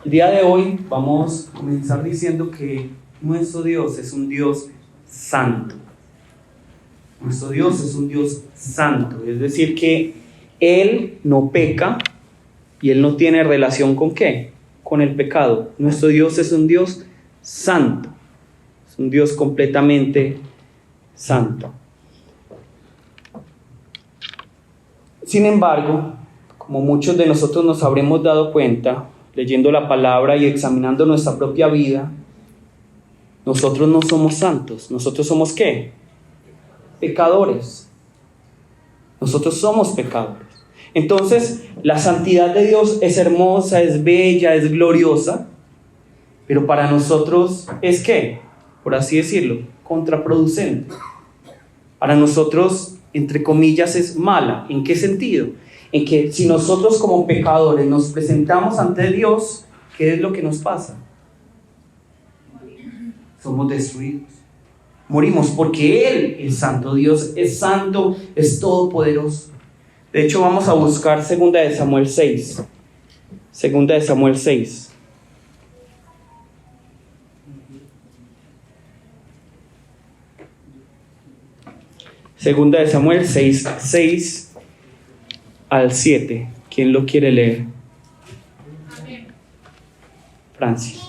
El día de hoy vamos a comenzar diciendo que nuestro Dios es un Dios santo. Nuestro Dios es un Dios santo, es decir que Él no peca y Él no tiene relación ¿con qué? Con el pecado. Nuestro Dios es un Dios santo, es un Dios completamente santo. Sin embargo, como muchos de nosotros nos habremos dado cuenta, leyendo la palabra y examinando nuestra propia vida, nosotros no somos santos. ¿Nosotros somos qué? Pecadores. Nosotros somos pecadores. Entonces, la santidad de Dios es hermosa, es bella, es gloriosa, pero para nosotros es ¿qué? Por así decirlo, contraproducente. Para nosotros, entre comillas, es mala. ¿En qué sentido? En que si nosotros como pecadores nos presentamos ante Dios, ¿qué es lo que nos pasa? Somos destruidos. Morimos porque Él es santo. Dios es santo, es todopoderoso. De hecho, vamos a buscar 2 de Samuel 6. 2 de Samuel 6. Segunda de Samuel 6, 6 al 7. ¿Quién lo quiere leer? Amén. Francia.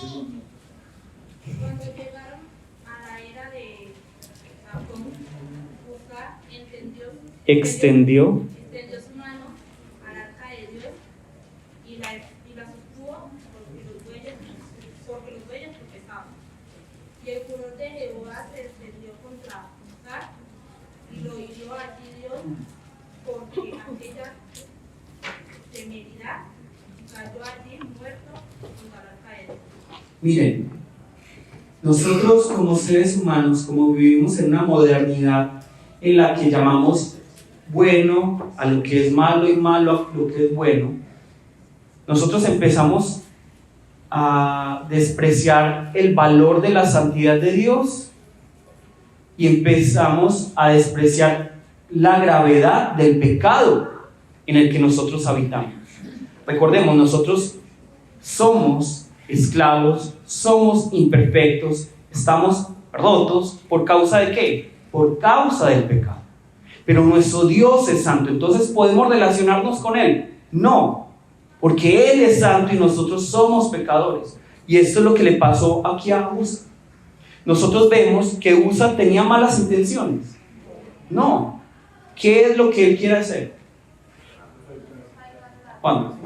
Cuando llegaron a la era de Jacob, Josá extendió su mano al arca de Dios y la sostuvo porque los bueyes tropezaban. Y el furor de Jehová se extendió contra Josá y lo hirió allí Dios porque aquella temeridad cayó allí muerto junto al arca de Dios. Miren, nosotros como seres humanos, como vivimos en una modernidad en la que llamamos bueno a lo que es malo y malo a lo que es bueno, nosotros empezamos a despreciar el valor de la santidad de Dios y empezamos a despreciar la gravedad del pecado en el que nosotros habitamos. Recordemos, nosotros somos esclavos, somos imperfectos, estamos rotos, ¿por causa de qué? Por causa del pecado. Pero nuestro Dios es santo, entonces ¿podemos relacionarnos con Él? No, porque Él es santo y nosotros somos pecadores. Y esto es lo que le pasó aquí a Usa. Nosotros vemos que Usa tenía malas intenciones. No, ¿qué es lo que él quiere hacer? ¿Cuándo?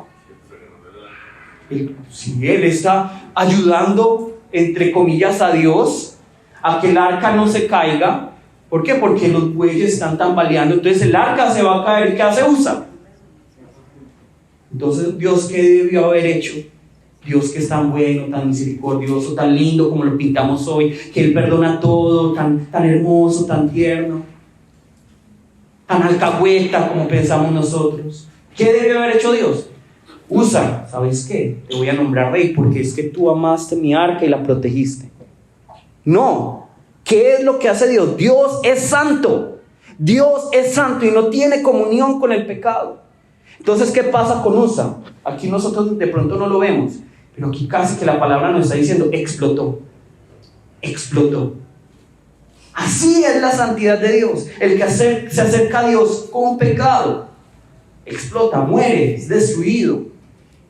Si él está ayudando, entre comillas, a Dios a que el arca no se caiga. ¿Por qué? Porque los bueyes están tambaleando, entonces el arca se va a caer. ¿Y qué hace Usa? Entonces, ¿Dios qué debió haber hecho? Dios que es tan bueno, tan misericordioso, tan lindo como lo pintamos hoy, que Él perdona todo, tan hermoso, tan tierno, tan alcahueta como pensamos nosotros. ¿Qué debió haber hecho Dios? Usa, ¿sabes qué? Te voy a nombrar rey porque es que tú amaste mi arca y la protegiste. No, ¿qué es lo que hace Dios? Dios es santo. Dios es santo y no tiene comunión con el pecado. Entonces, ¿qué pasa con Usa? Aquí nosotros de pronto no lo vemos, pero aquí casi que la palabra nos está diciendo, explotó. Así es la santidad de Dios. El que se acerca a Dios con pecado, explota, muere, es destruido.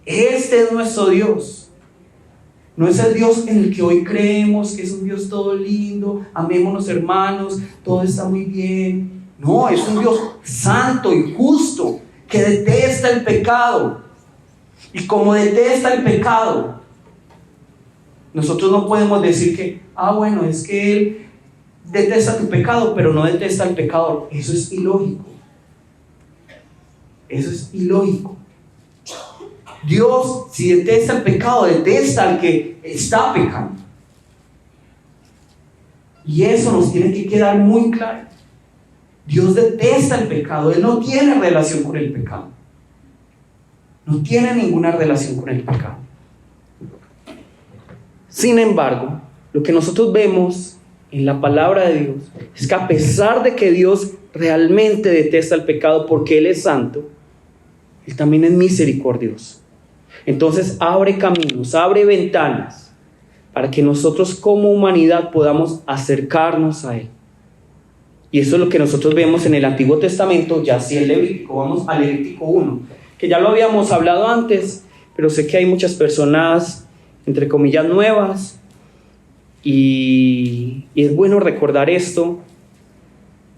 Este es nuestro Dios. No es el Dios en el que hoy creemos que es un Dios todo lindo, amémonos hermanos, todo está muy bien. No, es un Dios santo y justo, que detesta el pecado. Y como detesta el pecado, nosotros no podemos decir que, bueno, es que Él detesta tu pecado, pero no detesta al pecador. Eso es ilógico. Dios, si detesta el pecado, detesta al que está pecando. Y eso nos tiene que quedar muy claro. Dios detesta el pecado. Él no tiene relación con el pecado. No tiene ninguna relación con el pecado. Sin embargo, lo que nosotros vemos en la palabra de Dios es que a pesar de que Dios realmente detesta el pecado porque Él es santo, Él también es misericordioso. Entonces abre caminos, abre ventanas para que nosotros como humanidad podamos acercarnos a Él. Y eso es lo que nosotros vemos en el Antiguo Testamento, ya así en Levítico. Vamos a Levítico 1, que ya lo habíamos hablado antes, pero sé que hay muchas personas, entre comillas, nuevas, y es bueno recordar esto,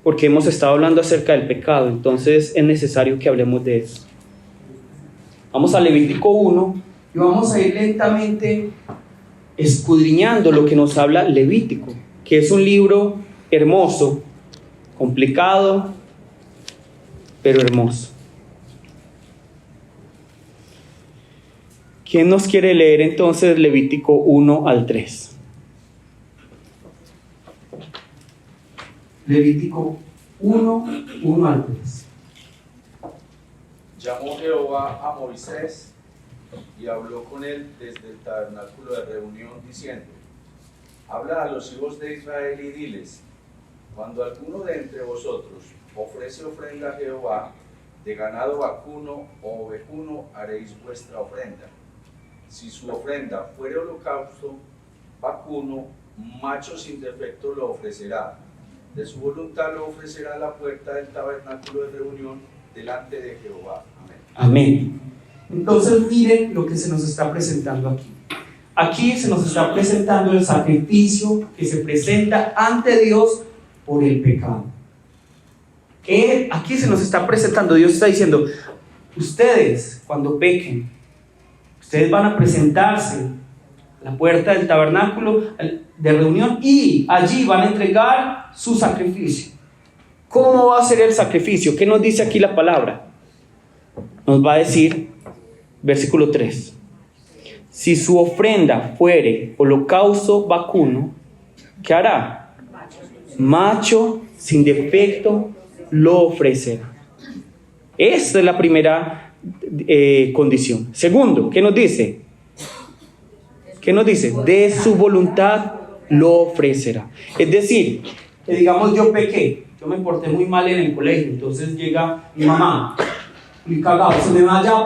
porque hemos estado hablando acerca del pecado, entonces es necesario que hablemos de eso. Vamos a Levítico 1 y vamos a ir lentamente escudriñando lo que nos habla Levítico, que es un libro hermoso, complicado, pero hermoso. ¿Quién nos quiere leer entonces Levítico 1 al 3? Levítico 1 al 3. Llamó Jehová a Moisés y habló con él desde el tabernáculo de reunión, diciendo: habla a los hijos de Israel y diles: cuando alguno de entre vosotros ofrece ofrenda a Jehová, de ganado vacuno o ovejuno haréis vuestra ofrenda. Si su ofrenda fuere holocausto, vacuno, macho sin defecto lo ofrecerá. De su voluntad lo ofrecerá a la puerta del tabernáculo de reunión delante de Jehová. Amén. Amén. Entonces miren lo que se nos está presentando aquí. Aquí se nos está presentando el sacrificio que se presenta ante Dios por el pecado. Aquí se nos está presentando, Dios está diciendo: ustedes cuando pequen, ustedes van a presentarse a la puerta del tabernáculo de reunión y allí van a entregar su sacrificio. ¿Cómo va a ser el sacrificio? ¿Qué nos dice aquí la palabra? Nos va a decir, versículo 3: si su ofrenda fuere holocausto vacuno, ¿qué hará? Macho sin defecto lo ofrecerá. Esta es la primera condición. Segundo, ¿qué nos dice? ¿Qué nos dice? De su voluntad lo ofrecerá. Es decir, que digamos yo pequé, yo me porté muy mal en el colegio, entonces llega mi mamá, muy cagado, se me va ya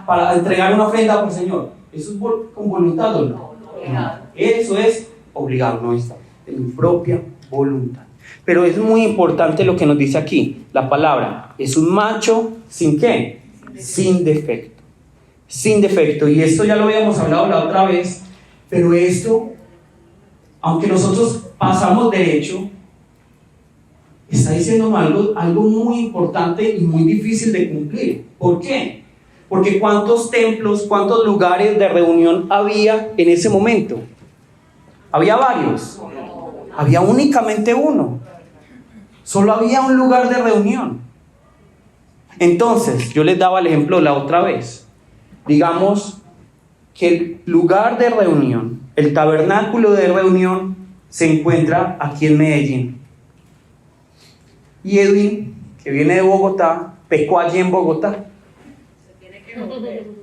para entregar una ofrenda por Señor. ¿Eso es con voluntad o no? No. Eso es obligado, no es de mi propia voluntad. Pero es muy importante lo que nos dice aquí, la palabra. Es un macho sin ¿qué? Sin defecto. Sin defecto. Y esto ya lo habíamos hablado la otra vez, pero esto, aunque nosotros pasamos derecho, está diciendo algo muy importante y muy difícil de cumplir. ¿Por qué? Porque ¿cuántos templos, cuántos lugares de reunión había en ese momento? ¿Había varios? Había únicamente uno. Solo había un lugar de reunión. Entonces, yo les daba el ejemplo la otra vez. Digamos que el lugar de reunión, el tabernáculo de reunión, se encuentra aquí en Medellín. Y Edwin, que viene de Bogotá, pecó allí en Bogotá.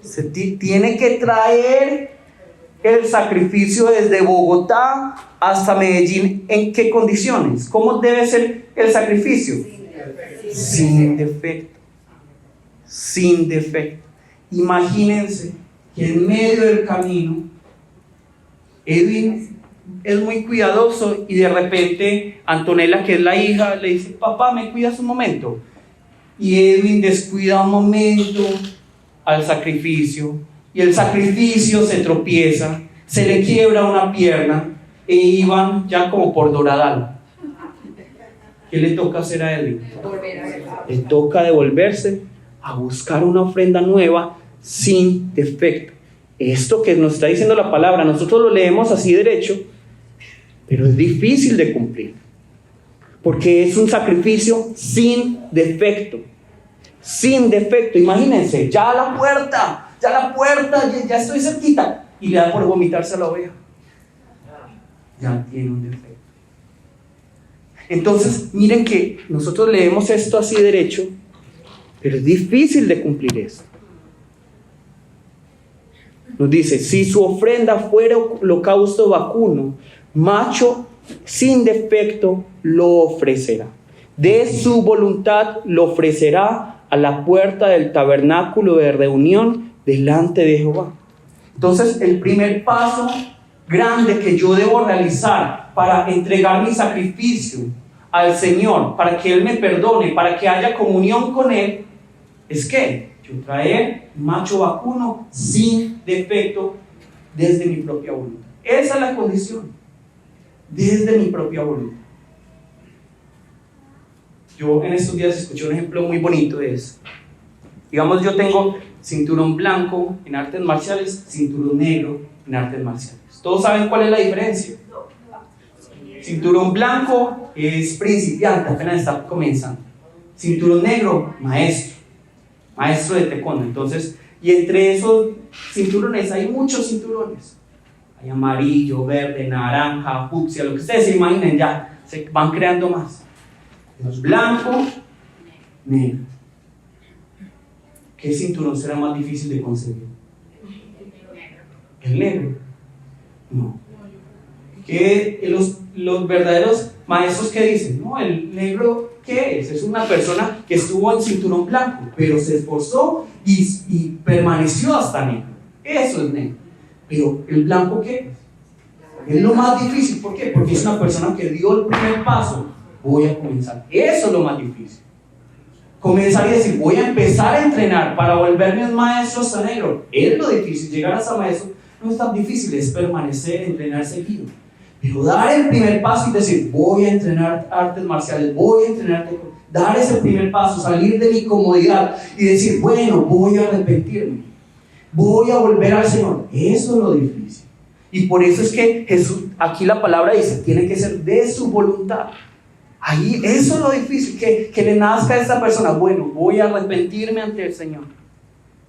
Se tiene que traer el sacrificio desde Bogotá hasta Medellín. ¿En qué condiciones? ¿Cómo debe ser el sacrificio? Sin defecto. Sin defecto. Imagínense que en medio del camino Edwin es muy cuidadoso y de repente Antonella, que es la hija, le dice: papá, ¿me cuidas un momento? Y Edwin descuida un momento al sacrificio, y el sacrificio se tropieza, se le quiebra una pierna e iban ya como por Doradal. ¿Qué le toca hacer a Edwin? Le toca devolverse a buscar una ofrenda nueva sin defecto. Esto que nos está diciendo la palabra, nosotros lo leemos así derecho, pero es difícil de cumplir, porque es un sacrificio sin defecto. Sin defecto. Imagínense, ya a la puerta, ya estoy cerquita, y le da por vomitarse a la oveja. Ya tiene un defecto. Entonces, miren que nosotros leemos esto así derecho, pero es difícil de cumplir esto. Nos dice: si su ofrenda fuera holocausto vacuno, macho sin defecto lo ofrecerá. De su voluntad lo ofrecerá a la puerta del tabernáculo de reunión delante de Jehová. Entonces, el primer paso grande que yo debo realizar para entregar mi sacrificio al Señor, para que Él me perdone, para que haya comunión con Él, es que yo traer un macho vacuno sin defecto desde mi propia voluntad. Esa es la condición, desde mi propia voluntad. Yo en estos días escuché un ejemplo muy bonito de eso. Digamos, yo tengo cinturón blanco en artes marciales, cinturón negro en artes marciales. ¿Todos saben cuál es la diferencia? Cinturón blanco es principiante, apenas está comenzando. Cinturón negro, maestro de taekwondo. Entonces, y entre esos cinturones hay muchos cinturones. Hay amarillo, verde, naranja, fucsia, lo que ustedes se imaginen, ya se van creando más. Los blancos, negro. ¿Qué cinturón será más difícil de conseguir? El negro. No. ¿Qué los verdaderos maestros que dicen? No, el negro, ¿qué es? Es una persona que estuvo en cinturón blanco, pero se esforzó y permaneció hasta negro. Eso es negro. Pero el blanco, ¿qué es? Es lo más difícil. ¿Por qué? Porque es una persona que dio el primer paso. Voy a comenzar. Eso es lo más difícil. Comenzar y decir, voy a empezar a entrenar para volverme un maestro hasta negro. Es lo difícil. Llegar hasta maestro no es tan difícil, es permanecer, entrenar seguido. Pero dar el primer paso y decir, voy a entrenar artes marciales, voy a entrenar, dar ese primer paso, salir de mi comodidad y decir, bueno, voy a arrepentirme, voy a volver al Señor. Eso es lo difícil. Y por eso es que Jesús, aquí la palabra dice, tiene que ser de su voluntad. Ahí, eso es lo difícil, que le nazca a esta persona, bueno, voy a arrepentirme ante el Señor.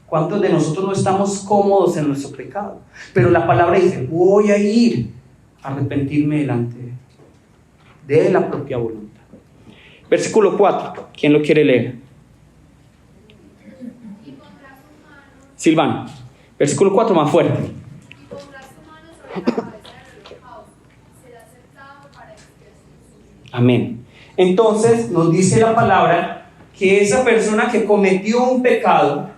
¿Cuántos de nosotros no estamos cómodos en nuestro pecado? Pero la palabra dice, voy a ir a arrepentirme delante de la propia voluntad. Versículo 4, ¿quién lo quiere leer? Silvano, versículo 4 más fuerte. Y pondrá su mano sobre la cabeza del holocausto, será aceptado para expiación suya. Amén. Entonces nos dice la palabra que esa persona que cometió un pecado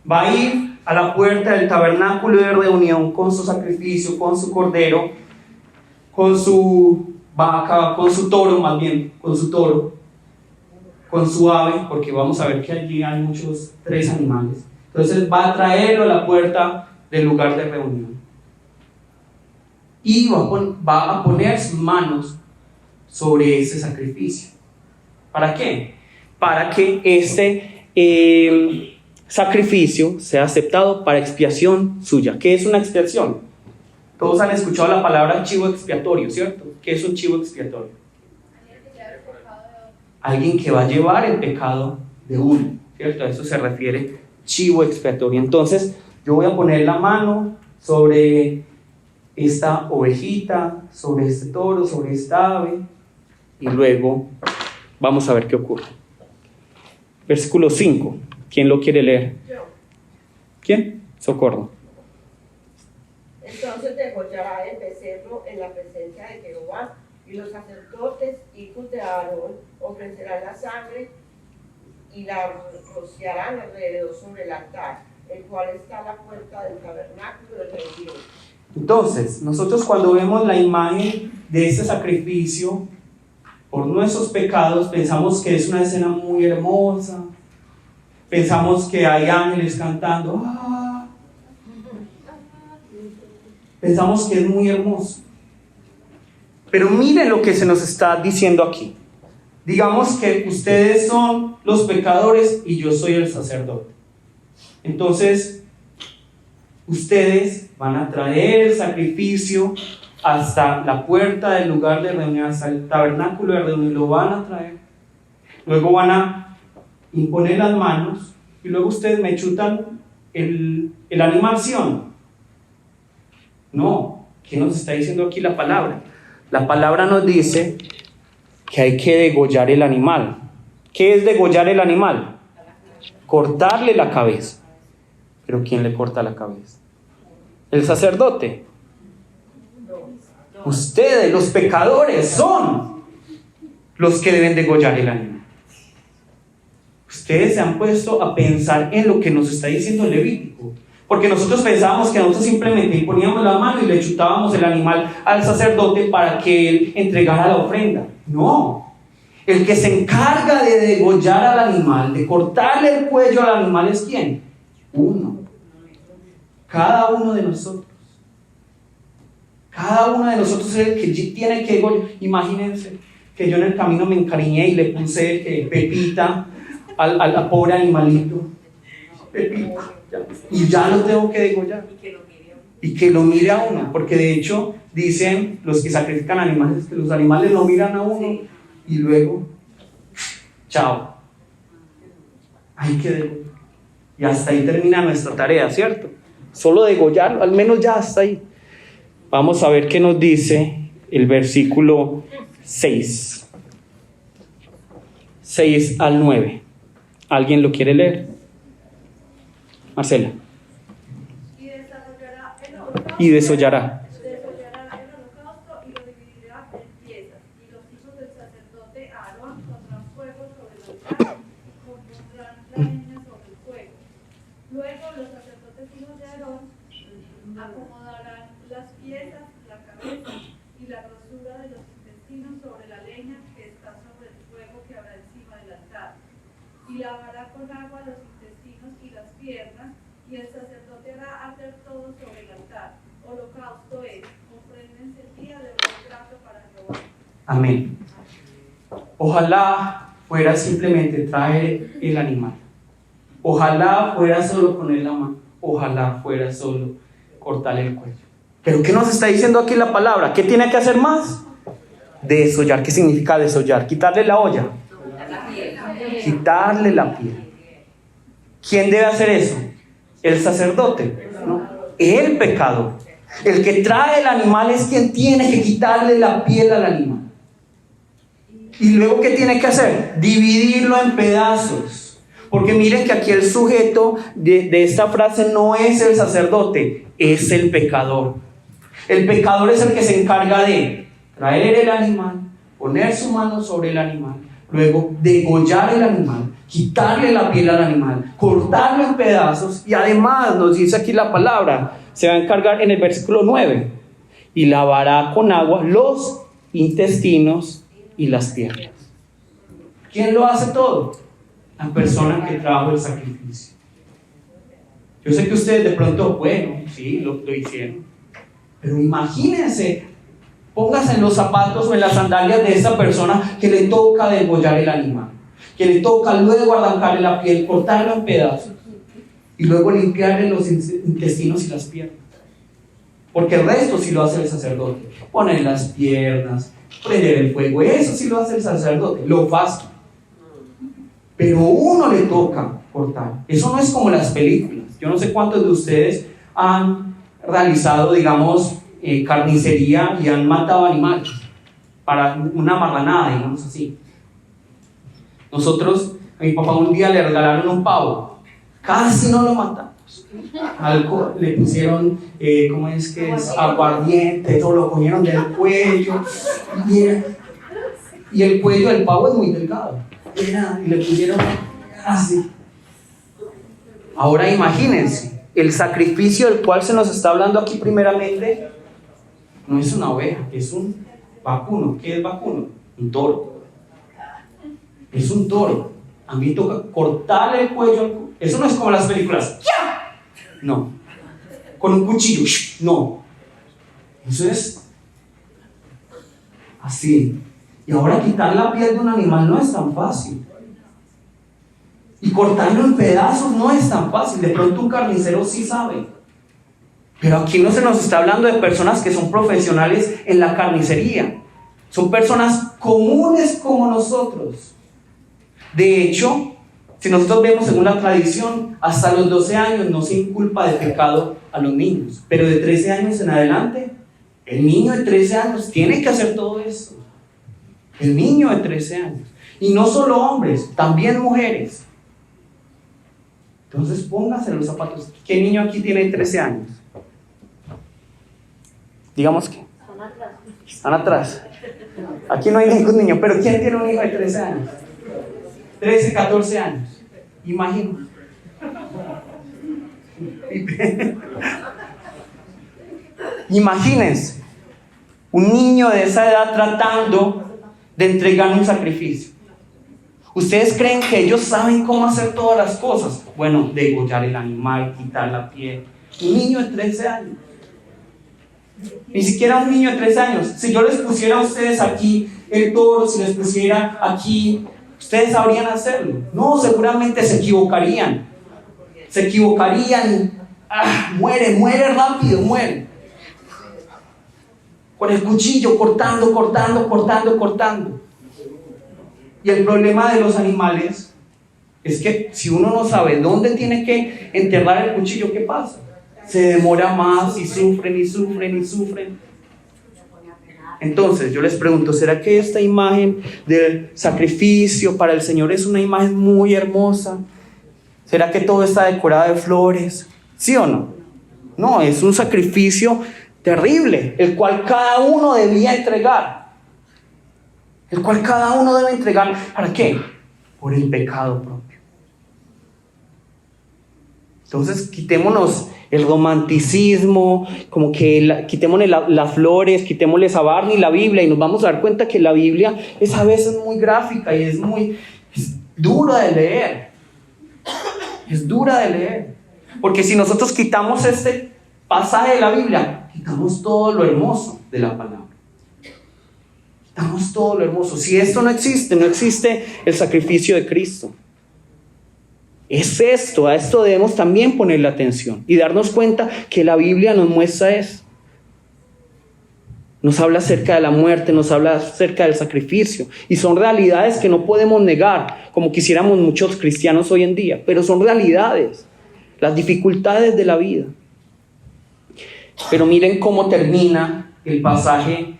va a ir a la puerta del tabernáculo de reunión con su sacrificio, con su cordero, con su vaca, con su toro, más bien, con su toro, con su ave, porque vamos a ver que allí hay tres animales. Entonces va a traerlo a la puerta del lugar de reunión y va a poner sus manos sobre ese sacrificio. ¿Para qué? Para que este sacrificio sea aceptado para expiación suya. ¿Qué es una expiación? Todos han escuchado la palabra chivo expiatorio, ¿cierto? ¿Qué es un chivo expiatorio? Alguien que va a llevar el pecado de uno, ¿cierto? A eso se refiere chivo expiatorio. Entonces, yo voy a poner la mano sobre esta ovejita, sobre este toro, sobre esta ave, y luego vamos a ver qué ocurre. Versículo 5. ¿Quién lo quiere leer? Yo. ¿Quién? Socorro. Entonces degollará el becerro en la presencia de Jehová, y los sacerdotes, hijos de Aarón, ofrecerán la sangre y la rociarán alrededor sobre el altar, el cual está a la puerta del tabernáculo de reunión. Entonces, nosotros cuando vemos la imagen de este sacrificio por nuestros pecados, pensamos que es una escena muy hermosa, pensamos que hay ángeles cantando, ¡ah! Pensamos que es muy hermoso. Pero miren lo que se nos está diciendo aquí. Digamos que ustedes son los pecadores y yo soy el sacerdote. Entonces, ustedes van a traer el sacrificio hasta la puerta del lugar de reunión, hasta el tabernáculo de reunión, lo van a traer. Luego van a imponer las manos y luego ustedes me chutan el animal, ¿sí o no? No, ¿qué nos está diciendo aquí la palabra? La palabra nos dice que hay que degollar el animal. ¿Qué es degollar el animal? Cortarle la cabeza. ¿Pero quién le corta la cabeza? ¿El sacerdote? Ustedes, los pecadores, son los que deben degollar el animal. Ustedes se han puesto a pensar en lo que nos está diciendo el Levítico. Porque nosotros pensábamos que nosotros simplemente poníamos la mano y le chutábamos el animal al sacerdote para que él entregara la ofrenda. No. El que se encarga de degollar al animal, de cortarle el cuello al animal, ¿es quién? Uno. Cada uno de nosotros. Cada uno de nosotros es el que tiene que degollar. Imagínense que yo en el camino me encariñé y le puse Pepita al pobre animalito. Pepita. Y ya lo tengo que degollar. Y que lo mire a uno. Porque de hecho, dicen los que sacrifican animales, que los animales lo miran a uno y luego, chao. Hay que degollar. Y hasta ahí termina nuestra tarea, ¿cierto? Solo degollarlo, al menos ya hasta ahí. Vamos a ver qué nos dice el versículo 6. 6 al 9. ¿Alguien lo quiere leer? Marcela. Y desollará el holocausto y lo dividirá en piezas, y los hijos del sacerdote Aarón pondrán fuego sobre el altar, pondrán la leña sobre el fuego. Luego los sacerdotes hijos de Aarón acomodarán las piezas, la cabeza y la grosura de los intestinos sobre la leña que está sobre el fuego que habrá encima del altar, y lavará con agua los intestinos y las piernas, y el sacerdote hará arder todo sobre el altar. Holocausto es, ofrenda encendida de buen trato para Jehová. Amén. Ojalá fuera simplemente traer el animal. Ojalá fuera solo poner la mano. Ojalá fuera solo cortarle el cuello. ¿Pero qué nos está diciendo aquí la palabra? ¿Qué tiene que hacer más? Desollar. ¿Qué significa desollar? Quitarle la olla. Quitarle la piel. ¿Quién debe hacer eso? El sacerdote, ¿no? El pecador. El que trae el animal es quien tiene que quitarle la piel al animal. Y luego, ¿qué tiene que hacer? Dividirlo en pedazos. Porque miren que aquí el sujeto de esta frase no es el sacerdote, es el pecador. El pecador es el que se encarga de traer el animal, poner su mano sobre el animal, luego degollar el animal, quitarle la piel al animal, cortarlo en pedazos, y además nos dice aquí la palabra, se va a encargar en el versículo 9, y lavará con agua los intestinos y las piernas. ¿Quién lo hace todo? La persona que trajo el sacrificio. Yo sé que ustedes de pronto, bueno, sí, lo hicieron, pero imagínense, póngase en los zapatos o en las sandalias de esa persona que le toca degollar el animal, que le toca luego arrancarle la piel, cortarlo en pedazos y luego limpiarle los intestinos y las piernas. Porque el resto sí lo hace el sacerdote. Poner las piernas, prender el fuego, eso sí lo hace el sacerdote, lo fácil. Pero uno le toca cortar. Eso no es como las películas. Yo no sé cuántos de ustedes han realizado, digamos, carnicería y han matado animales para una marranada, digamos así. Nosotros, a mi papá un día le regalaron un pavo, casi no lo matamos. Algo le pusieron, ¿cómo es que es? Aguardiente, todo lo cogieron del cuello, y el cuello del pavo es muy delgado, y le pusieron así. Ahora imagínense, el sacrificio del cual se nos está hablando aquí primeramente no es una oveja, es un vacuno. ¿Qué es vacuno? Un toro. Es un toro. A mí toca cortarle el cuello. Eso no es como las películas. ¡Ya! No. Con un cuchillo. No. Eso es así. Y ahora quitar la piel de un animal no es tan fácil. Y cortarlo en pedazos no es tan fácil. De pronto un carnicero sí sabe. Pero aquí no se nos está hablando de personas que son profesionales en la carnicería. Son personas comunes como nosotros. De hecho, si nosotros vemos según la tradición, hasta los 12 años no se inculpa de pecado a los niños. Pero de 13 años en adelante, el niño de 13 años tiene que hacer todo esto. El niño de 13 años. Y no solo hombres, también mujeres. Entonces póngase en los zapatos. ¿Qué niño aquí tiene 13 años? Digamos que están atrás. Aquí no hay ningún niño, pero ¿quién tiene un hijo de 13 años? 13, 14 años. Imagino. Imagínense un niño de esa edad tratando de entregar un sacrificio. ¿Ustedes creen que ellos saben cómo hacer todas las cosas? Bueno, degollar el animal, quitar la piel. Un niño de 13 años. Ni siquiera un niño de 13 años. Si yo les pusiera a ustedes aquí el toro, si les pusiera aquí, ¿ustedes sabrían hacerlo? No, seguramente se equivocarían. Se equivocarían y muere rápido, muere. Con el cuchillo cortando. Y el problema de los animales es que si uno no sabe dónde tiene que enterrar el cuchillo, ¿qué pasa? Se demora más y sufren. Entonces yo les pregunto, ¿será que esta imagen del sacrificio para el Señor es una imagen muy hermosa? ¿Será que todo está decorado de flores? ¿Sí o no? No, es un sacrificio terrible, el cual cada uno debía entregar. El cual cada uno debe entregar. ¿Para qué? Por el pecado propio. Entonces quitémonos el romanticismo, como que quitémosle las flores, quitémosle esa Barney, la Biblia, y nos vamos a dar cuenta que la Biblia es a veces muy gráfica y es dura de leer. Es dura de leer. Porque si nosotros quitamos este pasaje de la Biblia, quitamos todo lo hermoso de la palabra. Quitamos todo lo hermoso. Si esto no existe el sacrificio de Cristo. Es esto, a esto debemos también ponerle atención y darnos cuenta que la Biblia nos muestra eso. Nos habla acerca de la muerte, nos habla acerca del sacrificio, y son realidades que no podemos negar, como quisiéramos muchos cristianos hoy en día, pero son realidades, las dificultades de la vida. Pero miren cómo termina el pasaje,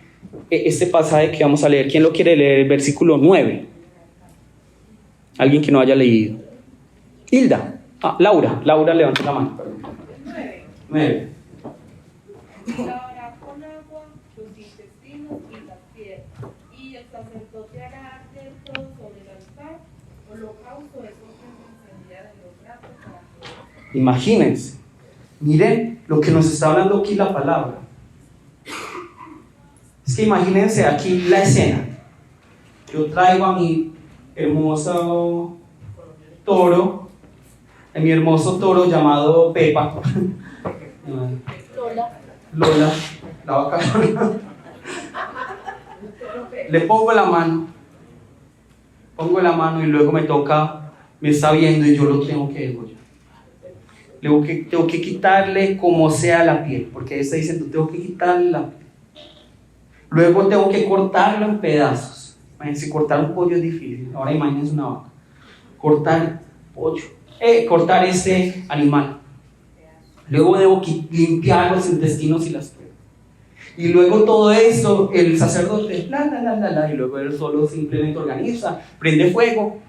este pasaje que vamos a leer. ¿Quién lo quiere leer? El versículo 9. Alguien que no haya leído. Hilda. Laura, levanta la mano. 9. Lavará con agua los intestinos y las piedras, y el sacerdote hará arder todo sobre el altar. Holocausto es ofrenda encendida de los gratos para Jehová. Imagínense, miren lo que nos está hablando aquí la palabra. Es que imagínense aquí la escena. Yo traigo a mi hermoso toro, llamado Pepa. Lola, la vaca Lola. Le pongo la mano y luego me está viendo y yo lo tengo que degollar. Tengo que quitarle como sea la piel, porque está diciendo, tengo que quitarle la piel. Luego tengo que cortarlo en pedazos. Imagínense, cortar un pollo es difícil. Ahora imagínense una vaca. Cortar pollo. Cortar este animal. Luego debo limpiar los intestinos y las piedras. Y luego todo eso, el sacerdote, y luego él solo simplemente organiza, prende fuego.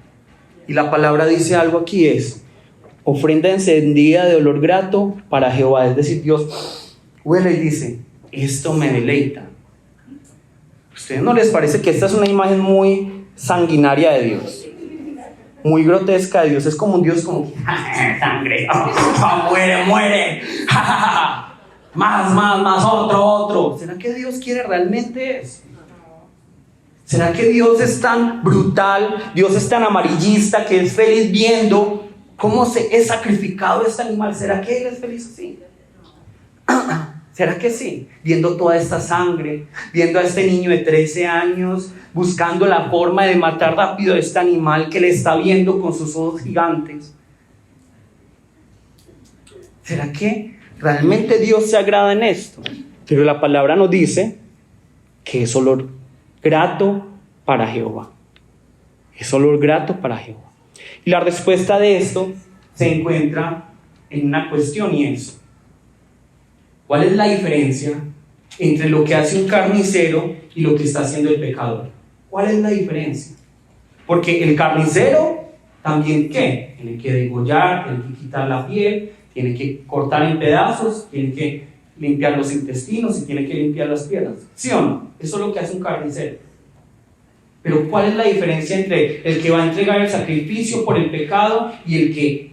Y la palabra dice algo aquí, es ofrenda encendida de olor grato para Jehová. Es decir, Dios huele y dice, esto me deleita. ¿A ustedes no les parece que esta es una imagen muy sanguinaria de Dios? Muy grotesca de Dios. Es como un Dios como sangre, muere, más, otro. ¿Será que Dios quiere realmente eso? ¿Será que Dios es tan brutal, Dios es tan amarillista, que es feliz viendo cómo es sacrificado este animal? ¿Será que Él es feliz así? ¿Será que sí? Viendo toda esta sangre, viendo a este niño de 13 años, buscando la forma de matar rápido a este animal que le está viendo con sus ojos gigantes. ¿Será que realmente Dios se agrada en esto? Pero la palabra nos dice que es olor grato para Jehová. Es olor grato para Jehová. Y la respuesta de esto se encuentra en una cuestión, y es: ¿cuál es la diferencia entre lo que hace un carnicero y lo que está haciendo el pecador? ¿Cuál es la diferencia? Porque el carnicero también, ¿qué? Tiene que degollar, tiene que quitar la piel, tiene que cortar en pedazos, tiene que limpiar los intestinos y tiene que limpiar las piernas. ¿Sí o no? Eso es lo que hace un carnicero. Pero ¿cuál es la diferencia entre el que va a entregar el sacrificio por el pecado y el que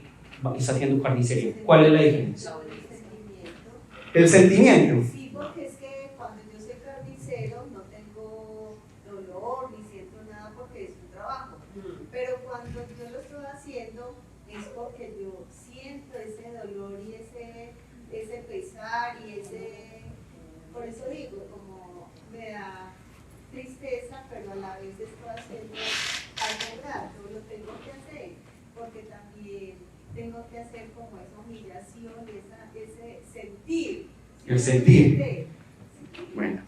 está haciendo carnicería? ¿Cuál es la diferencia? El sentimiento. Sí, porque es que cuando yo soy carnicero no tengo dolor ni siento nada porque es un trabajo. Pero cuando yo lo estoy haciendo es porque yo siento ese dolor y ese pesar y por eso digo, como me da tristeza, pero a la vez estoy haciendo algo grato, lo tengo que hacer, porque también tengo que hacer como esa humillación, ese sentir. El sentir. Bueno.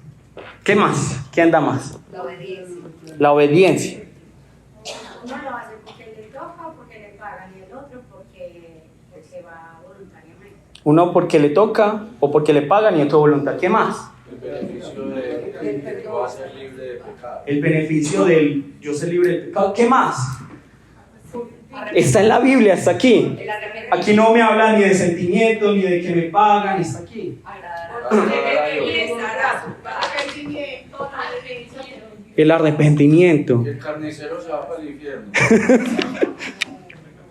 ¿Qué más? ¿Qué anda más? La obediencia. La obediencia. Uno lo hace porque le toca o porque le pagan, y el otro porque va voluntariamente. Uno porque le toca o porque le pagan y otro voluntad. ¿Qué más? El beneficio de que va a ser libre de pecado. El beneficio del yo ser libre de pecado. ¿Qué más? Está en la Biblia, está aquí. Aquí no me habla ni de sentimiento, ni de que me pagan, está aquí. El arrepentimiento. El carnicero se va para el infierno.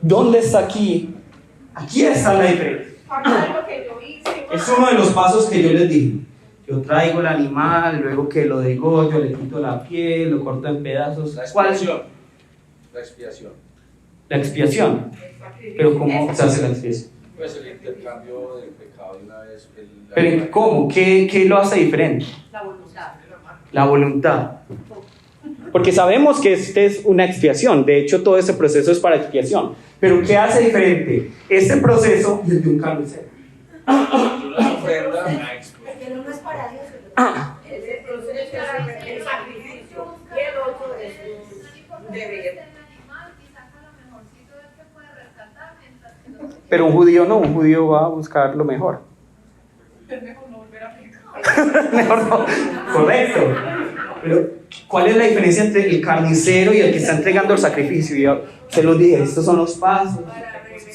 ¿Dónde está aquí? Aquí está la diferencia. Es uno de los pasos que yo les dije. Yo traigo el animal, luego que lo degollo, le quito la piel, lo corto en pedazos. La ¿Cuál? expiación. La expiación. La expiación. Pero ¿cómo se hace la expiación? Pues el intercambio del pecado de una vez. Pero ¿cómo? ¿Qué lo hace diferente? La voluntad. La voluntad. Porque sabemos que este es una expiación. De hecho, todo ese proceso es para expiación. Pero ¿qué hace diferente este proceso y el de un carnicero? Una ofrenda. Porque el uno es para Dios. Ese proceso es el sacrificio y el otro es un deber. Pero un judío no, un judío va a buscar lo mejor. Mejor no. Correcto. Pero, ¿cuál es la diferencia entre el carnicero y el que está entregando el sacrificio? Yo se los dije, estos son los pasos.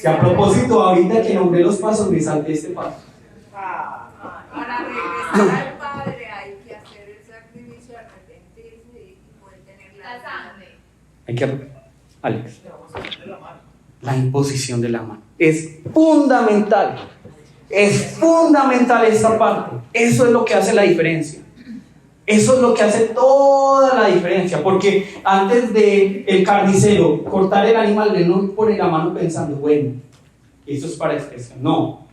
Y a propósito, ahorita que nombré los pasos, me salté este paso. Para regresar al Padre hay que hacer el sacrificio, arrepentirse y poder tener la sangre. Hay que... Alex. La imposición de la mano. Es fundamental. Es fundamental esta parte. Eso es lo que hace la diferencia. Eso es lo que hace toda la diferencia. Porque antes de el carnicero cortar el animal, él no pone la mano pensando, bueno, esto es para expresión. No.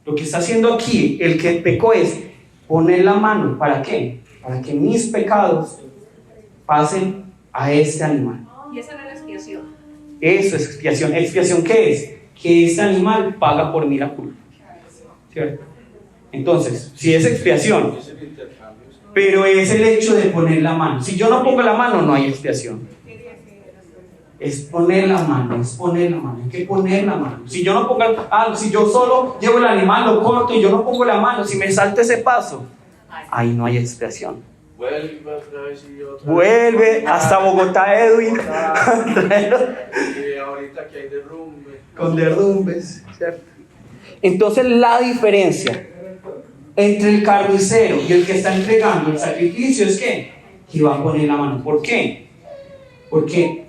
Lo que está haciendo aquí, el que pecó, es poner la mano. ¿Para qué? Para que mis pecados pasen a este animal. Y esa era la expiación. Eso es expiación. ¿Expiación qué es? Que este animal paga por mí la culpa. ¿Cierto? Entonces, si es expiación, Es el intercambio. pero es el hecho de poner la mano. Si yo no pongo la mano, no hay expiación. Es poner la mano, es poner la mano. Hay que poner la mano. Si yo no pongo, si yo solo llevo el animal, lo corto y yo no pongo la mano, si me salto ese paso, ahí no hay expiación. Vuelve otra vez y otra Vuelve vez. hasta Bogotá, Edwin. Y ahorita que hay derrumbe. Con derrumbes, ¿cierto? Entonces la diferencia entre el carnicero y el que está entregando el sacrificio es que va a poner la mano. ¿Por qué? Porque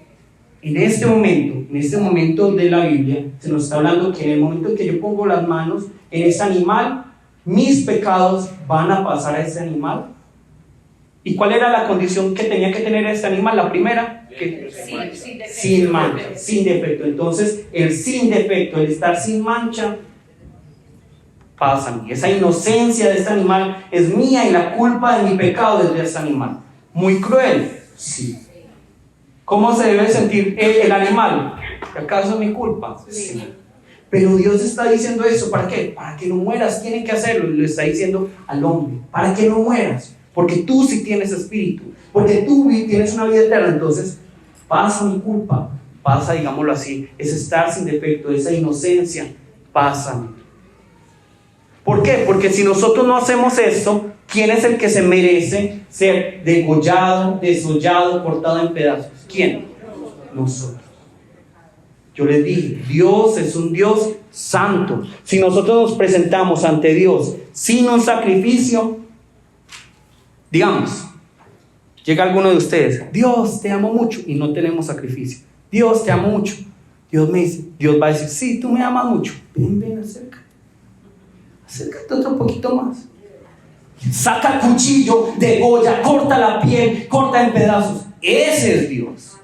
en este momento de la Biblia se nos está hablando que en el momento en que yo pongo las manos en ese animal, mis pecados van a pasar a ese animal. ¿Y cuál era la condición que tenía que tener este animal? La primera, que sin mancha, sin defecto. Entonces, el sin defecto, el estar sin mancha, pasa a mí. Esa inocencia de este animal es mía y la culpa de mi pecado es de este animal. Muy cruel, sí. ¿Cómo se debe sentir el animal? ¿Acaso es mi culpa? Sí. Pero Dios está diciendo eso, ¿para qué? Para que no mueras, tiene que hacerlo. Y lo está diciendo al hombre, para que no mueras. Porque tú sí tienes espíritu, porque tú tienes una vida eterna. Entonces pasa mi culpa, pasa, digámoslo así, ese estar sin defecto, esa inocencia, pasa. ¿Por qué? Porque si nosotros no hacemos esto, ¿quién es el que se merece ser degollado, desollado, cortado en pedazos? ¿Quién? Nosotros. Yo les dije, Dios es un Dios santo. Si nosotros nos presentamos ante Dios sin un sacrificio, digamos, Llega alguno de ustedes, Dios, te amo mucho, y no tenemos sacrificio. Dios, te amo mucho. Dios va a decir, sí, tú me amas mucho. Ven, acércate otro poquito más. Saca el cuchillo, degolla, corta la piel, corta en pedazos. Ese es Dios.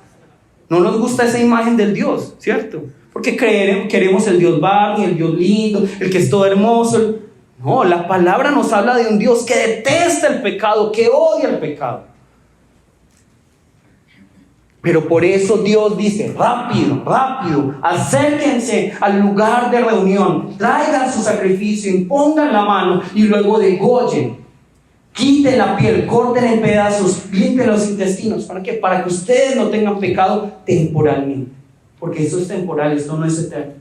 No nos gusta esa imagen del Dios, ¿cierto? Porque queremos el Dios Barney, el Dios lindo, el que es todo hermoso. No, la palabra nos habla de un Dios que detesta el pecado, que odia el pecado. Pero por eso Dios dice, rápido, acérquense al lugar de reunión, traigan su sacrificio, impongan la mano y luego degollen. Quiten la piel, corten en pedazos, limpien los intestinos. ¿Para qué? Para que ustedes no tengan pecado temporalmente. Porque eso es temporal, esto no es eterno.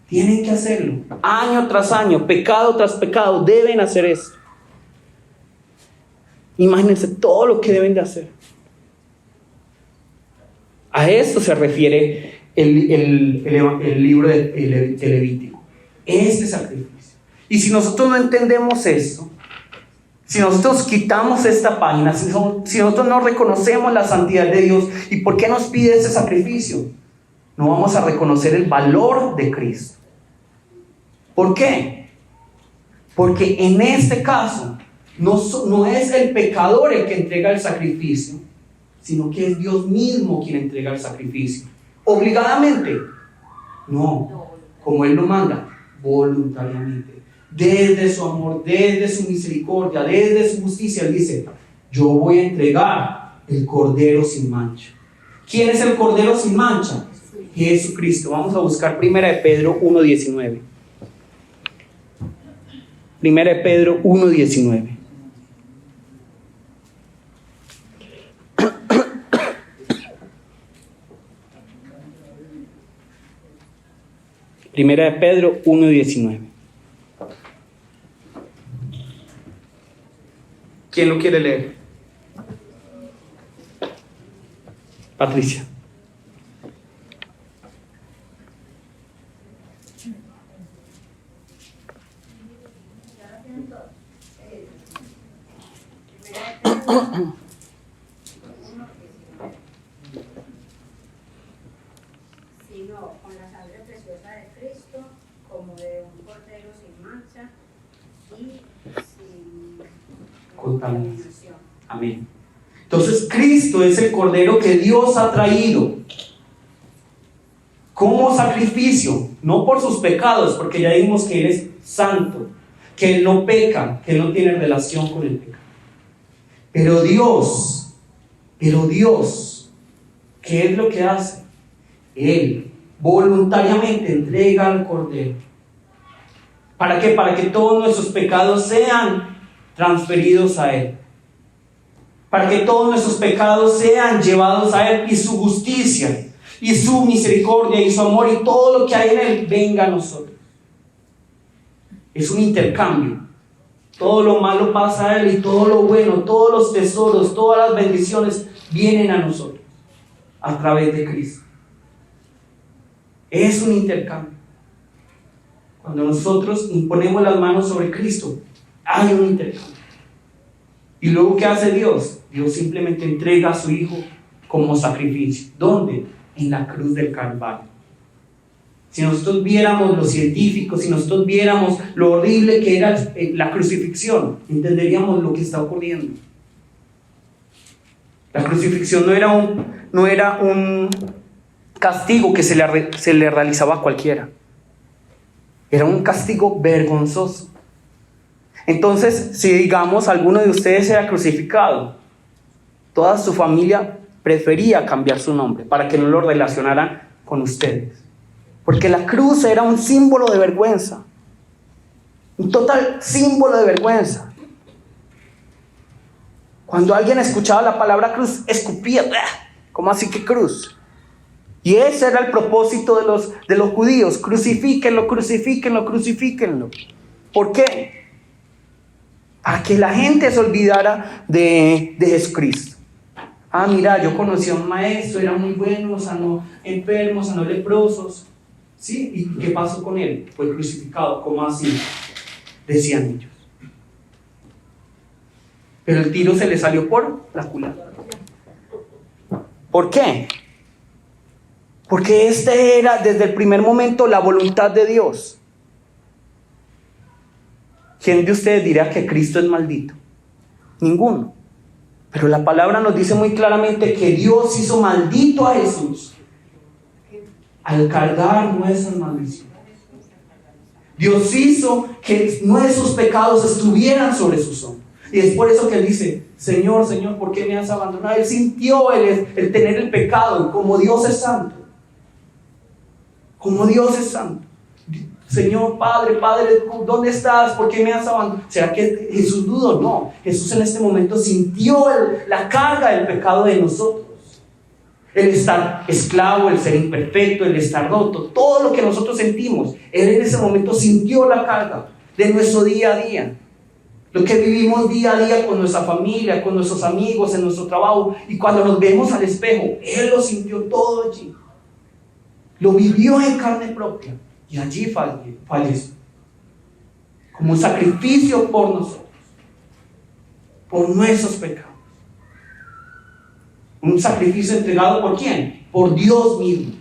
Tienen que hacerlo. Año tras año, pecado tras pecado, deben hacer esto. Imagínense todo lo que deben de hacer. A esto se refiere el libro de Levítico. Este sacrificio. Y si nosotros no entendemos esto, si nosotros quitamos esta página, si nosotros no reconocemos la santidad de Dios, ¿y por qué nos pide ese sacrificio? No vamos a reconocer el valor de Cristo. ¿Por qué? Porque en este caso no es el pecador el que entrega el sacrificio, sino que es Dios mismo quien entrega el sacrificio. ¿Obligadamente? No, como Él lo manda, voluntariamente. Desde su amor, desde su misericordia, desde su justicia, Él dice, yo voy a entregar el Cordero sin mancha. ¿Quién es el Cordero sin mancha? Jesucristo. Vamos a buscar 1 Pedro 1:19. 1 Pedro 1:19. Primera de Pedro 1:19. ¿Quién lo quiere leer? Patricia. Sino con la sangre preciosa de Cristo, como de un cordero sin mancha y sin contaminación. Amén. Entonces Cristo es el Cordero que Dios ha traído como sacrificio, no por sus pecados, porque ya vimos que Él es santo, que Él no peca, que Él no tiene relación con el pecado. Pero Dios, ¿qué es lo que hace? Él voluntariamente entrega al Cordero. ¿Para qué? Para que todos nuestros pecados sean transferidos a Él. Para que todos nuestros pecados sean llevados a Él y su justicia y su misericordia y su amor y todo lo que hay en Él venga a nosotros. Es un intercambio. Todo lo malo pasa a Él y todo lo bueno, todos los tesoros, todas las bendiciones vienen a nosotros a través de Cristo. Es un intercambio. Cuando nosotros imponemos las manos sobre Cristo, hay un intercambio. Y luego, ¿qué hace Dios? Dios simplemente entrega a su Hijo como sacrificio. ¿Dónde? En la cruz del Calvario. Si nosotros viéramos lo científico, si nosotros viéramos lo horrible que era la crucifixión, entenderíamos lo que está ocurriendo. La crucifixión no era un castigo que se le realizaba a cualquiera. Era un castigo vergonzoso. Entonces, si digamos alguno de ustedes era crucificado, toda su familia prefería cambiar su nombre para que no lo relacionaran con ustedes. Porque la cruz era un símbolo de vergüenza. Un total símbolo de vergüenza. Cuando alguien escuchaba la palabra cruz, escupía. ¿Cómo así que cruz? Y ese era el propósito de los judíos. Crucifíquenlo, crucifíquenlo, crucifíquenlo. ¿Por qué? Para que la gente se olvidara de Jesucristo. Ah, mira, yo conocí a un maestro, era muy bueno, sanó enfermos, sanó leprosos. ¿Sí? ¿Y qué pasó con él? Fue crucificado. ¿Cómo así? Decían ellos. pero el tiro se le salió por la culata. ¿Por qué? Porque este era desde el primer momento la voluntad de Dios. ¿Quién de ustedes dirá que Cristo es maldito? Ninguno. Pero la palabra nos dice muy claramente que Dios hizo maldito a Jesús al cargar nuestras maldiciones. Dios hizo que nuestros pecados estuvieran sobre sus hombros. Y es por eso que Él dice, Señor, Señor, ¿por qué me has abandonado? Él sintió el tener el pecado, como Dios es santo. Como Dios es santo. Señor, Padre, ¿dónde estás? ¿Por qué me has abandonado? ¿Será que Jesús dudó? No, Jesús en este momento sintió la carga del pecado de nosotros. El estar esclavo, el ser imperfecto, el estar roto, todo lo que nosotros sentimos. Él en ese momento sintió la carga de nuestro día a día. Lo que vivimos día a día con nuestra familia, con nuestros amigos, en nuestro trabajo. Y cuando nos vemos al espejo, Él lo sintió todo allí. Lo vivió en carne propia. Y allí falleció. Como un sacrificio por nosotros. Por nuestros pecados. Un sacrificio entregado ¿por quién? Por Dios mismo.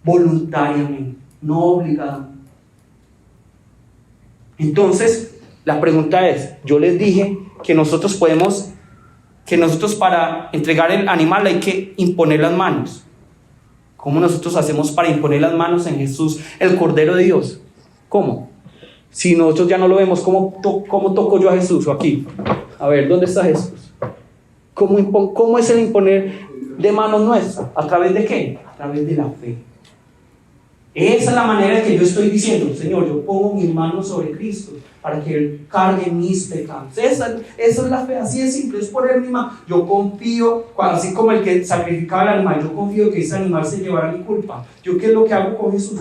Voluntariamente. No obligadamente. Entonces, la pregunta es, yo les dije que nosotros para entregar el animal hay que imponer las manos. ¿Cómo nosotros hacemos para imponer las manos en Jesús, el Cordero de Dios? ¿Cómo? Si nosotros ya no lo vemos, ¿cómo toco yo a Jesús? O aquí. A ver, ¿dónde está Jesús? ¿Cómo es el imponer de manos nuestras? ¿A través de qué? A través de la fe. Esa es la manera en que yo estoy diciendo, Señor, yo pongo mis manos sobre Cristo para que Él cargue mis pecados. Esa es la fe, así de simple, es poner mi mano. Yo confío, así como el que sacrificaba el animal, yo confío que ese animal se llevará mi culpa. ¿Yo qué es lo que hago con Jesús?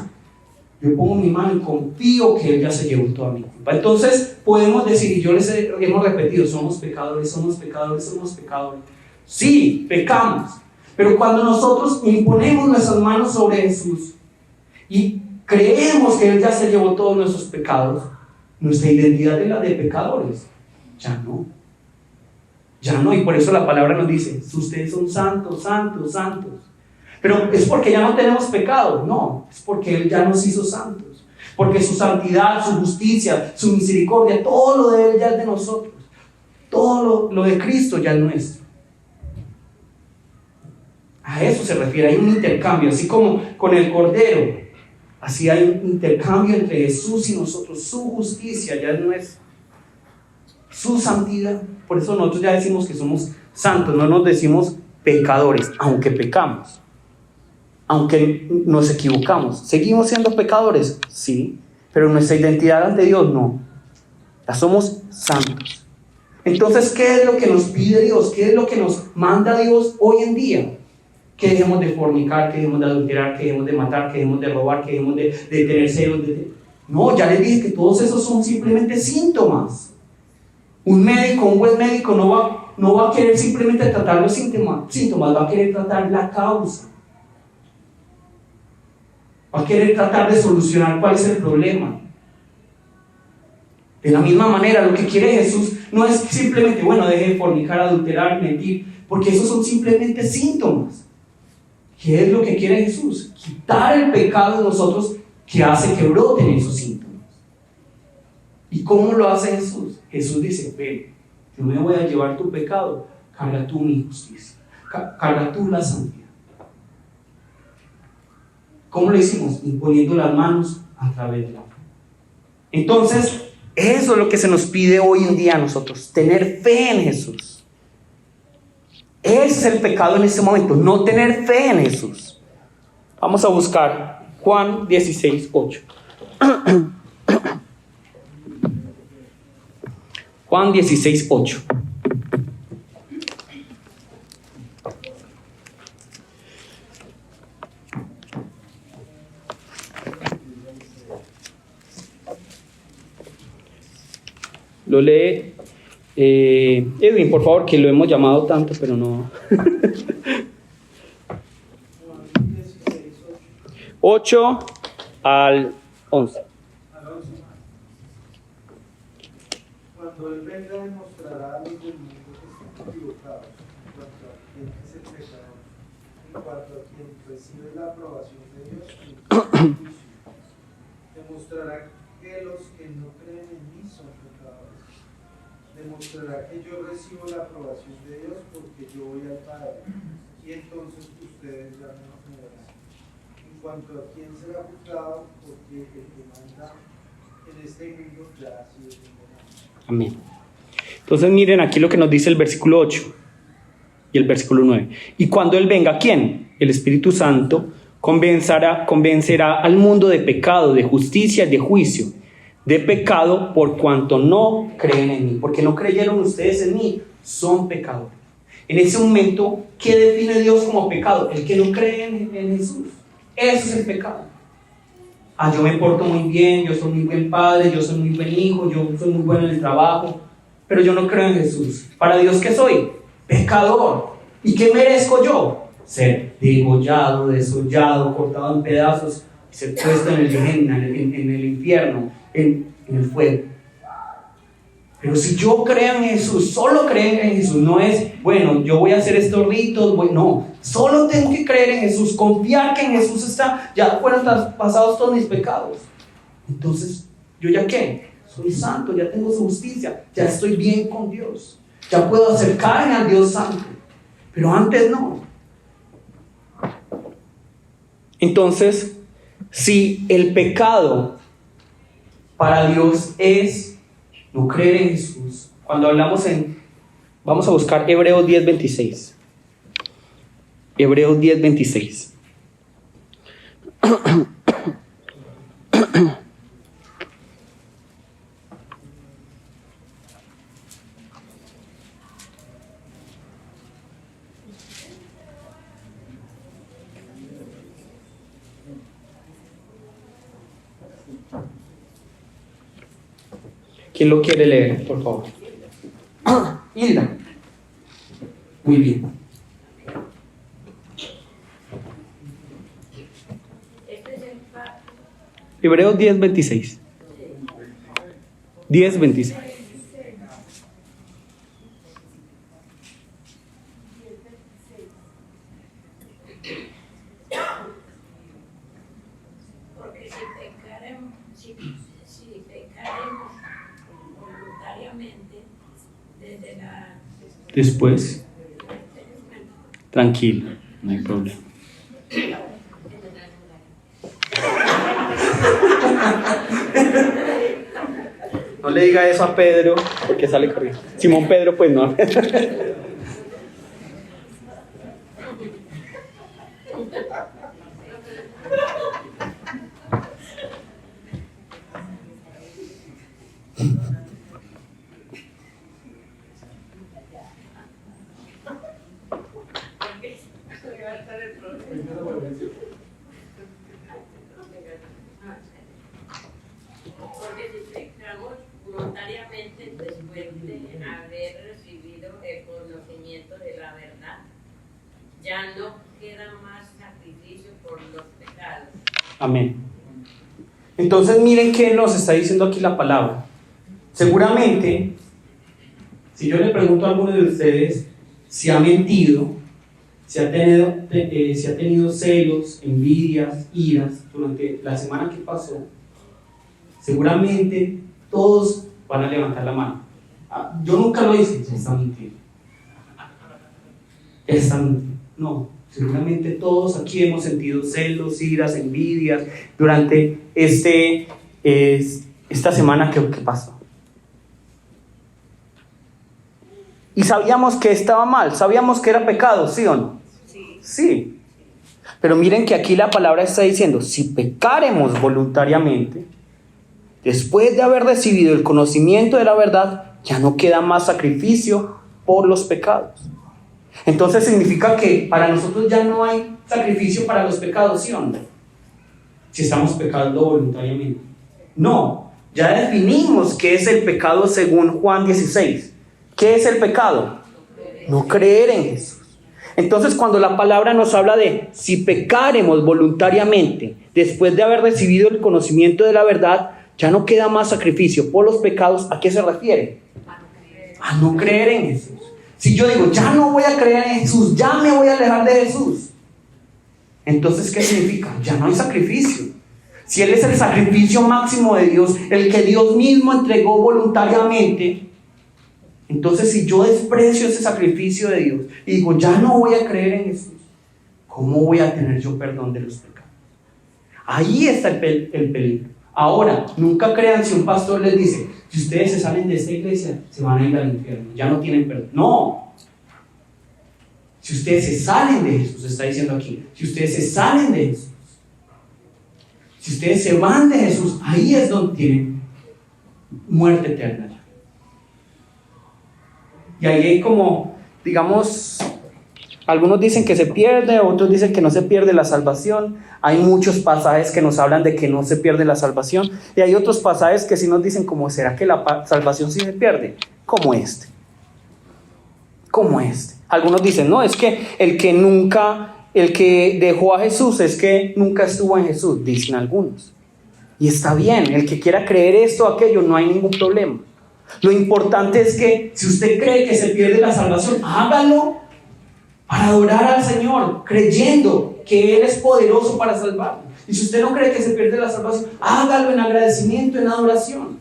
Yo pongo mi mano y confío que Él ya se llevó toda mi culpa. Entonces podemos decir, y yo les hemos repetido, somos pecadores, somos pecadores, somos pecadores. Sí, pecamos, pero cuando nosotros imponemos nuestras manos sobre Jesús y creemos que Él ya se llevó todos nuestros pecados, nuestra identidad es la de pecadores. Ya no, y por eso la palabra nos dice, ustedes son santos, santos, santos. Pero es porque ya no tenemos pecado, no, es porque Él ya nos hizo santos. Porque su santidad, su justicia, su misericordia, todo lo de Él ya es de nosotros. Todo lo de Cristo ya es nuestro. A eso se refiere, hay un intercambio, así como con el Cordero. Así hay un intercambio entre Jesús y nosotros. Su justicia ya es nuestra. Su santidad. Por eso nosotros ya decimos que somos santos. No nos decimos pecadores, aunque pecamos. Aunque nos equivocamos. ¿Seguimos siendo pecadores? Sí. Pero nuestra identidad ante Dios no. Ya somos santos. Entonces, ¿qué es lo que nos pide Dios? ¿Qué es lo que nos manda Dios hoy en día? Que dejemos de fornicar, que dejemos de adulterar, que dejemos de matar, que dejemos de robar, que dejemos de tener celos. No, ya les dije que todos esos son simplemente síntomas. Un buen médico no va a querer simplemente tratar los síntomas, va a querer tratar la causa. Va a querer tratar de solucionar cuál es el problema. De la misma manera, lo que quiere Jesús no es simplemente, deje de fornicar, adulterar, mentir, porque esos son simplemente síntomas. ¿Qué es lo que quiere Jesús? Quitar el pecado de nosotros que hace que broten esos síntomas. ¿Y cómo lo hace Jesús? Jesús dice, ven, yo me voy a llevar tu pecado, carga tú mi justicia, carga tú la santidad. ¿Cómo lo hicimos? Imponiendo las manos a través de la fe. Entonces, eso es lo que se nos pide hoy en día a nosotros, tener fe en Jesús. Ese es el pecado en este momento, no tener fe en Jesús. Vamos a buscar Juan 16:8. Juan 16:8. Lo lee Edwin, por favor, que lo hemos llamado tanto, pero no. 8 al 11. Juan Cuando Él venga, demostrará a los del mundo que están equivocados en cuanto a quién es el pecador, en cuanto a quien recibe la aprobación de Dios en el juicio. Demostrará que los que no creen en mí son pecadores. Demostrará que yo recibo la aprobación de Dios porque yo voy al Padre. Y entonces ustedes ya no me verán. En cuanto a quién será juzgado, porque el que manda en este mundo ya ha sido condenado. Amén. Entonces miren aquí lo que nos dice el versículo 8 y el versículo 9. Y cuando Él venga, ¿quién? El Espíritu Santo convencerá al mundo de pecado, de justicia y de juicio. De pecado por cuanto no creen en mí. Porque no creyeron ustedes en mí, son pecadores. En ese momento, ¿qué define Dios como pecado? El que no cree en Jesús. Eso es el pecado. Yo me porto muy bien, yo soy muy buen padre, yo soy muy buen hijo, yo soy muy bueno en el trabajo, pero yo no creo en Jesús. ¿Para Dios qué soy? Pecador. ¿Y qué merezco yo? Ser degollado, desollado, cortado en pedazos, ser puesto en el Gehenna, en el infierno, en el fuego. Pero si yo creo en Jesús, solo creo en Jesús, no es, bueno, yo voy a hacer estos ritos, no, solo tengo que creer en Jesús, confiar que en Jesús está, ya fueron traspasados todos mis pecados. Entonces, ¿yo ya qué? Soy santo, ya tengo su justicia, ya estoy bien con Dios, ya puedo acercarme al Dios santo, pero antes no. Entonces, si el pecado para Dios es no creer en Jesús, cuando hablamos vamos a buscar Hebreos 10:26. Hebreos 10:26. ¿Quién lo quiere leer, por favor? Hilda. Muy bien. Hebreos 10:26. 10:26. Porque si pecaremos voluntariamente desde la... Después, tranquilo, no hay problema. No le diga eso a Pedro, porque sale corriendo. Simón Pedro, pues no. Porque si pecamos voluntariamente después de haber recibido el conocimiento de la verdad, ya no queda más sacrificio por los pecados. Amén. Entonces miren qué nos está diciendo aquí la palabra. Seguramente, si yo le pregunto a alguno de ustedes si ha mentido, si ha tenido celos, envidias, iras durante la semana que pasó, seguramente todos van a levantar la mano. Yo nunca lo hice. Está mintiendo. No, seguramente todos aquí hemos sentido celos, iras, envidias durante esta semana que pasó. Y sabíamos que estaba mal, sabíamos que era pecado, ¿sí o no? Sí. Pero miren que aquí la palabra está diciendo, si pecaremos voluntariamente, después de haber recibido el conocimiento de la verdad, ya no queda más sacrificio por los pecados. Entonces significa que para nosotros ya no hay sacrificio para los pecados, ¿sí o no? Si estamos pecando voluntariamente. No, ya definimos qué es el pecado según Juan 16. ¿Qué es el pecado? No creer en Jesús. Entonces, cuando la palabra nos habla de si pecaremos voluntariamente después de haber recibido el conocimiento de la verdad, Ya no queda más sacrificio por los pecados. ¿A qué se refiere? A no creer en Jesús. Si yo digo, ya no voy a creer en Jesús, ya me voy a alejar de Jesús, entonces, ¿qué significa? Ya no hay sacrificio. Si Él es el sacrificio máximo de Dios, el que Dios mismo entregó voluntariamente, entonces si yo desprecio ese sacrificio de Dios y digo, ya no voy a creer en Jesús, ¿cómo voy a tener yo perdón de los pecados? Ahí está el peligro. Ahora, nunca crean si un pastor les dice, si ustedes se salen de esta iglesia, se van a ir al infierno, ya no tienen perdón. No. Si ustedes se salen de Jesús, está diciendo aquí, si ustedes se salen de Jesús, si ustedes se van de Jesús, ahí es donde tienen muerte eterna. Y ahí hay como, digamos, algunos dicen que se pierde, otros dicen que no se pierde la salvación. Hay muchos pasajes que nos hablan de que no se pierde la salvación. Y hay otros pasajes que sí nos dicen como, ¿será que la salvación sí se pierde? Como este. Como este. Algunos dicen, no, es que el que dejó a Jesús es que nunca estuvo en Jesús, dicen algunos. Y está bien, el que quiera creer esto o aquello, no hay ningún problema. Lo importante es que si usted cree que se pierde la salvación, hágalo para adorar al Señor, creyendo que Él es poderoso para salvarlo. Y si usted no cree que se pierde la salvación, hágalo en agradecimiento, en adoración.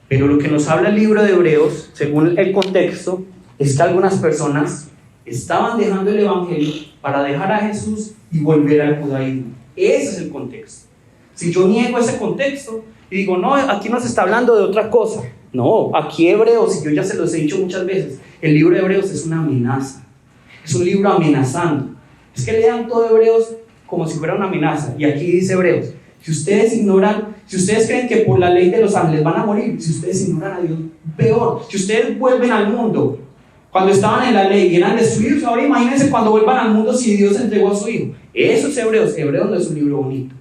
Pero lo que nos habla el libro de Hebreos, según el contexto, es que algunas personas estaban dejando el evangelio para dejar a Jesús y volver al judaísmo. Ese es el contexto. Si yo niego ese contexto y digo, no, aquí nos está hablando de otra cosa. No, aquí Hebreos, y yo ya se los he dicho muchas veces, el libro de Hebreos es una amenaza. Es un libro amenazando. Es que lean todo Hebreos como si fuera una amenaza. Y aquí dice Hebreos, si ustedes ignoran, si ustedes creen que por la ley de los ángeles van a morir, si ustedes ignoran a Dios, peor. Si ustedes vuelven al mundo, cuando estaban en la ley y eran destruidos, ahora imagínense cuando vuelvan al mundo si Dios entregó a su Hijo. Eso es Hebreos. Hebreos no es un libro bonito.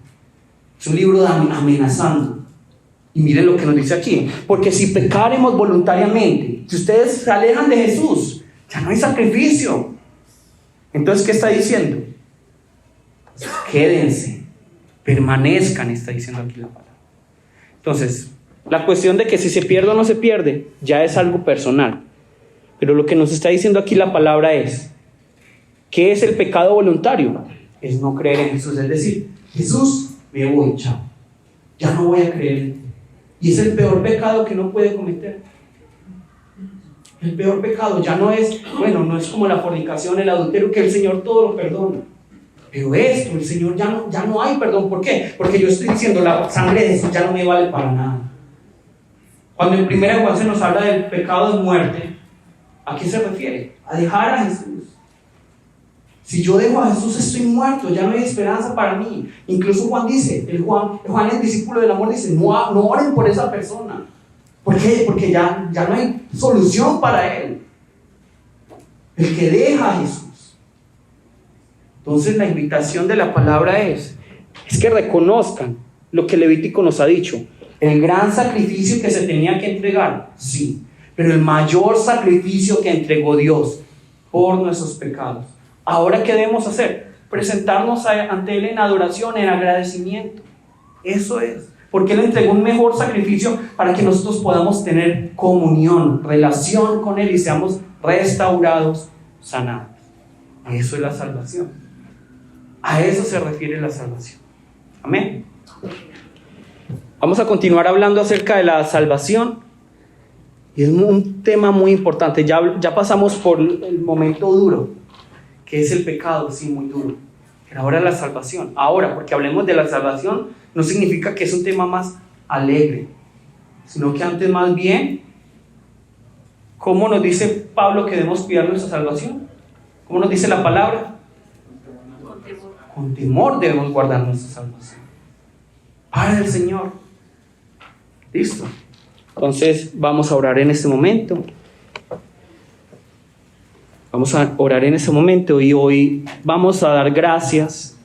Es un libro amenazando. Y miren lo que nos dice aquí. Porque si pecaremos voluntariamente, si ustedes se alejan de Jesús, ya no hay sacrificio. Entonces, ¿qué está diciendo? Quédense, permanezcan, está diciendo aquí la palabra. Entonces, la cuestión de que si se pierde o no se pierde, ya es algo personal. Pero lo que nos está diciendo aquí la palabra es, ¿qué es el pecado voluntario? Es no creer en Jesús. Es decir, Jesús, me voy, chao. Ya no voy a creer en ti. Y es el peor pecado que uno puede cometer. El peor pecado ya no es, bueno, no es como la fornicación, el adulterio, que el Señor todo lo perdona. Pero esto, el Señor ya no hay perdón. ¿Por qué? Porque yo estoy diciendo, la sangre de Jesús ya no me vale para nada. Cuando en 1 Juan se nos habla del pecado de muerte, ¿a qué se refiere? A dejar a Jesús. Si yo dejo a Jesús, estoy muerto, ya no hay esperanza para mí. Incluso Juan dice, Juan el discípulo del amor dice, no oren por esa persona. ¿Por qué? Porque ya no hay solución para él. El que deja a Jesús. Entonces la invitación de la palabra es que reconozcan lo que Levítico nos ha dicho. El gran sacrificio que se tenía que entregar, sí. Pero el mayor sacrificio que entregó Dios por nuestros pecados. Ahora, ¿qué debemos hacer? Presentarnos ante Él en adoración, en agradecimiento. Eso es. Porque Él entregó un mejor sacrificio para que nosotros podamos tener comunión, relación con Él y seamos restaurados, sanados. Eso es la salvación. A eso se refiere la salvación. Amén. Vamos a continuar hablando acerca de la salvación. Y es un tema muy importante. Ya pasamos por el momento duro, que es el pecado, sí, muy duro. Pero ahora la salvación. Ahora, porque hablemos de la salvación, no significa que es un tema más alegre, sino que antes más bien, ¿cómo nos dice Pablo que debemos cuidar nuestra salvación? ¿Cómo nos dice la palabra? Con temor. Con temor debemos guardar nuestra salvación. Para el Señor. ¿Listo? Entonces vamos a orar en este momento. Vamos a orar en este momento y hoy vamos a dar gracias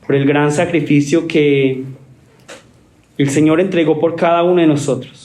por el gran sacrificio que el Señor entregó por cada uno de nosotros.